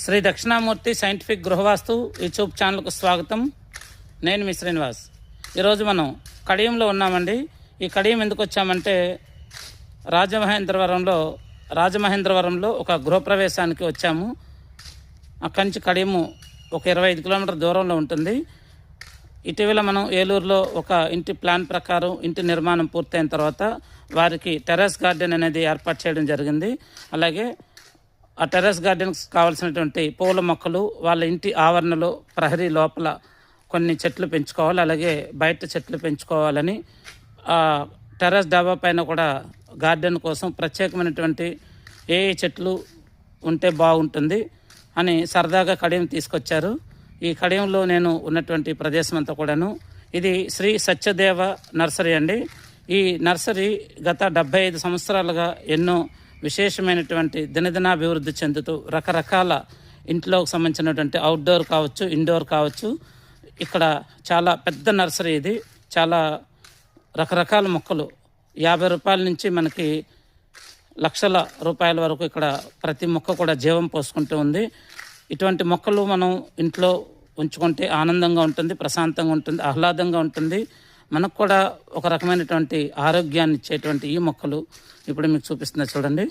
Shri Dakshinamurthy scientific గృహవాస్తు YouTube ఛానల్కు స్వాగతం. నేను మీ శ్రీనివాస్. ఈరోజు మనం కడియంలో ఉన్నామండి. ఈ కడియం ఎందుకు వచ్చామంటే రాజమహేంద్రవరంలో ఒక గృహప్రవేశానికి వచ్చాము. అక్కడి నుంచి కడియము ఒక 25 కిలోమీటర్ దూరంలో ఉంటుంది. ఇటీవల మనం ఏలూరులో ఒక ఇంటి ప్లాన్ ప్రకారం ఇంటి నిర్మాణం పూర్తయిన తర్వాత వారికి టెర్రస్ గార్డెన్ అనేది ఏర్పాటు చేయడం జరిగింది. అలాగే ఆ టెర్రస్ గార్డెన్కి కావాల్సినటువంటి పూల మొక్కలు వాళ్ళ ఇంటి ఆవరణలో ప్రహరీ లోపల కొన్ని చెట్లు పెంచుకోవాలి, అలాగే బయట చెట్లు పెంచుకోవాలని ఆ టెర్రస్ డాబా పైన కూడా గార్డెన్ కోసం ప్రత్యేకమైనటువంటి ఏ చెట్లు ఉంటే బాగుంటుంది అని సరదాగా కడియం తీసుకొచ్చారు. ఈ కడియంలో నేను ఉన్నటువంటి ప్రదేశం అంతా కూడాను ఇది శ్రీ సత్యదేవ నర్సరీ అండి. ఈ నర్సరీ గత 75 సంవత్సరాలుగా ఎన్నో విశేషమైనటువంటి దినదినాభివృద్ధి చెందుతూ రకరకాల ఇంట్లోకి సంబంధించినటువంటి అవుట్డోర్ కావచ్చు, ఇండోర్ కావచ్చు, ఇక్కడ చాలా పెద్ద నర్సరీ. ఇది చాలా రకరకాల మొక్కలు 50 రూపాయల నుంచి మనకి లక్షల రూపాయల వరకు ఇక్కడ ప్రతి మొక్క కూడా జీవం పోసుకుంటూ ఉంది. ఇటువంటి మొక్కలు మనం ఇంట్లో ఉంచుకుంటే ఆనందంగా ఉంటుంది, ప్రశాంతంగా ఉంటుంది, ఆహ్లాదంగా ఉంటుంది. మనకు కూడా ఒక రకమైనటువంటి ఆరోగ్యాన్ని ఇచ్చేటువంటి ఈ మొక్కలు ఇప్పుడు మీకు చూపిస్తున్నా చూడండి.